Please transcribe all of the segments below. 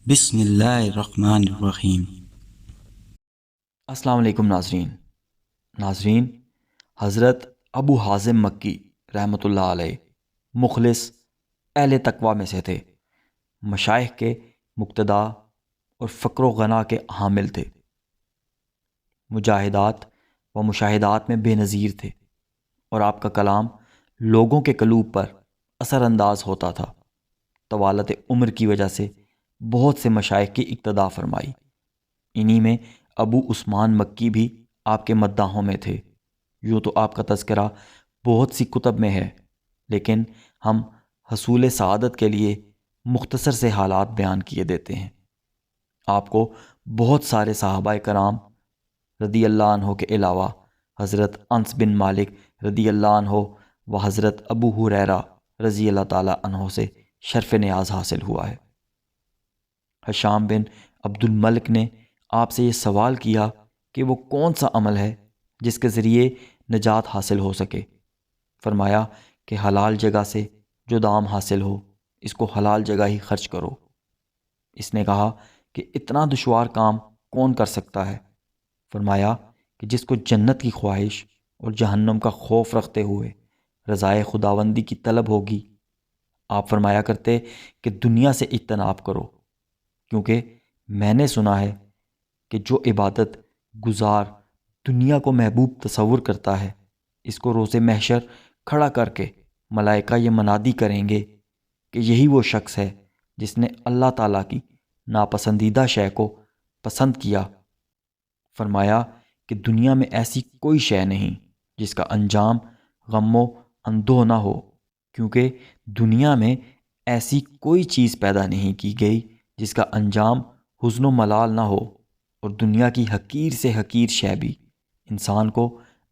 بسم اللہ الرحمن الرحیم۔ السلام علیکم ناظرین، حضرت ابو حازم مکی رحمۃ اللہ علیہ مخلص اہل تقوی میں سے تھے، مشائخ کے مقتدا اور فقر و غنا کے حامل تھے، مجاہدات و مشاہدات میں بے نظیر تھے، اور آپ کا کلام لوگوں کے قلوب پر اثر انداز ہوتا تھا۔ طوالت عمر کی وجہ سے بہت سے مشائخ کی اقتدا فرمائی، انہی میں ابو عثمان مکی بھی آپ کے مداحوں میں تھے۔ یوں تو آپ کا تذکرہ بہت سی کتب میں ہے، لیکن ہم حصول سعادت کے لیے مختصر سے حالات بیان کیے دیتے ہیں۔ آپ کو بہت سارے صحابہ کرام رضی اللہ عنہ کے علاوہ حضرت انس بن مالک رضی اللہ عنہ و حضرت ابو ہریرہ رضی اللہ تعالیٰ عنہ سے شرف نیاز حاصل ہوا ہے۔ حشام بن عبد الملک نے آپ سے یہ سوال کیا کہ وہ کون سا عمل ہے جس کے ذریعے نجات حاصل ہو سکے؟ فرمایا کہ حلال جگہ سے جو دام حاصل ہو، اس کو حلال جگہ ہی خرچ کرو۔ اس نے کہا کہ اتنا دشوار کام کون کر سکتا ہے؟ فرمایا کہ جس کو جنت کی خواہش اور جہنم کا خوف رکھتے ہوئے رضائے خداوندی کی طلب ہوگی۔ آپ فرمایا کرتے کہ دنیا سے اجتناب کرو، کیونکہ میں نے سنا ہے کہ جو عبادت گزار دنیا کو محبوب تصور کرتا ہے، اس کو روز محشر کھڑا کر کے ملائکہ یہ منادی کریں گے کہ یہی وہ شخص ہے جس نے اللہ تعالیٰ کی ناپسندیدہ شے کو پسند کیا۔ فرمایا کہ دنیا میں ایسی کوئی شے نہیں جس کا انجام غم و اندوہ نہ ہو، کیونکہ دنیا میں ایسی کوئی چیز پیدا نہیں کی گئی جس کا انجام حزن و ملال نہ ہو، اور دنیا کی حقیر سے حقیر شے بھی انسان کو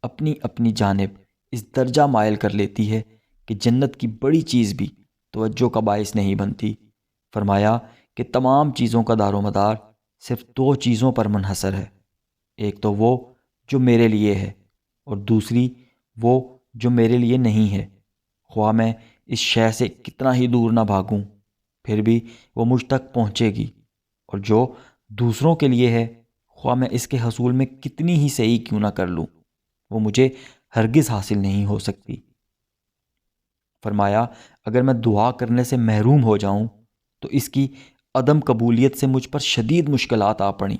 اپنی اپنی جانب اس درجہ مائل کر لیتی ہے کہ جنت کی بڑی چیز بھی توجہ کا باعث نہیں بنتی۔ فرمایا کہ تمام چیزوں کا دار و مدار صرف دو چیزوں پر منحصر ہے، ایک تو وہ جو میرے لیے ہے، اور دوسری وہ جو میرے لیے نہیں ہے۔ خواہ میں اس شے سے کتنا ہی دور نہ بھاگوں، پھر بھی وہ مجھ تک پہنچے گی، اور جو دوسروں کے لیے ہے، خواہ میں اس کے حصول میں کتنی ہی سعی کیوں نہ کر لوں، وہ مجھے ہرگز حاصل نہیں ہو سکتی۔ فرمایا اگر میں دعا کرنے سے محروم ہو جاؤں تو اس کی عدم قبولیت سے مجھ پر شدید مشکلات آ پڑیں۔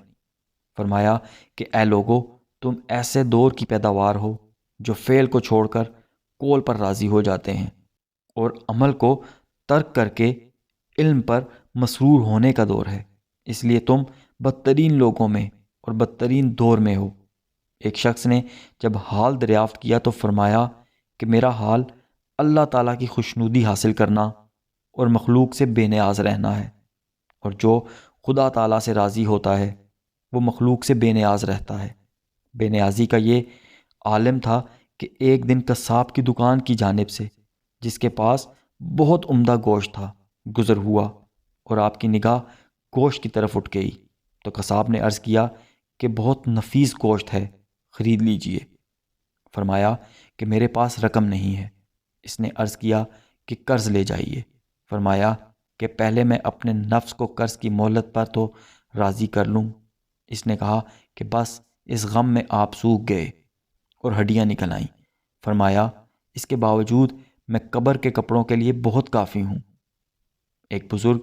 فرمایا کہ اے لوگو، تم ایسے دور کی پیداوار ہو جو فعل کو چھوڑ کر قول پر راضی ہو جاتے ہیں، اور عمل کو ترک کر کے علم پر مسرور ہونے کا دور ہے، اس لیے تم بدترین لوگوں میں اور بدترین دور میں ہو۔ ایک شخص نے جب حال دریافت کیا تو فرمایا کہ میرا حال اللہ تعالیٰ کی خوشنودی حاصل کرنا اور مخلوق سے بے نیاز رہنا ہے، اور جو خدا تعالیٰ سے راضی ہوتا ہے وہ مخلوق سے بے نیاز رہتا ہے۔ بے نیازی کا یہ عالم تھا کہ ایک دن قصاب کی دکان کی جانب سے، جس کے پاس بہت عمدہ گوشت تھا، گزر ہوا، اور آپ کی نگاہ گوشت کی طرف اٹھ گئی تو قصاب نے عرض کیا کہ بہت نفیس گوشت ہے، خرید لیجئے۔ فرمایا کہ میرے پاس رقم نہیں ہے۔ اس نے عرض کیا کہ قرض لے جائیے۔ فرمایا کہ پہلے میں اپنے نفس کو قرض کی مہلت پر تو راضی کر لوں۔ اس نے کہا کہ بس اس غم میں آپ سوکھ گئے اور ہڈیاں نکل آئیں۔ فرمایا اس کے باوجود میں قبر کے کپڑوں کے لیے بہت کافی ہوں۔ ایک بزرگ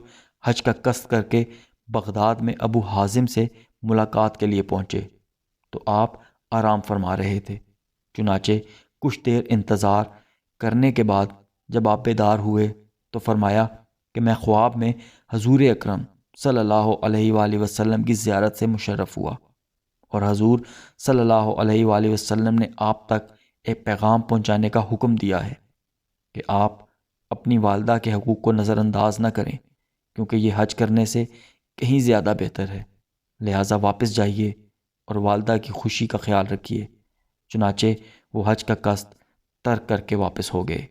حج کا قصد کر کے بغداد میں ابو حازم سے ملاقات کے لیے پہنچے تو آپ آرام فرما رہے تھے۔ چنانچہ کچھ دیر انتظار کرنے کے بعد جب آپ بیدار ہوئے تو فرمایا کہ میں خواب میں حضور اکرم صلی اللہ علیہ وآلہ وسلم کی زیارت سے مشرف ہوا، اور حضور صلی اللہ علیہ وآلہ وسلم نے آپ تک ایک پیغام پہنچانے کا حکم دیا ہے کہ آپ اپنی والدہ کے حقوق کو نظر انداز نہ کریں، کیونکہ یہ حج کرنے سے کہیں زیادہ بہتر ہے، لہٰذا واپس جائیے اور والدہ کی خوشی کا خیال رکھیے۔ چنانچہ وہ حج کا قصد ترک کر کے واپس ہو گئے۔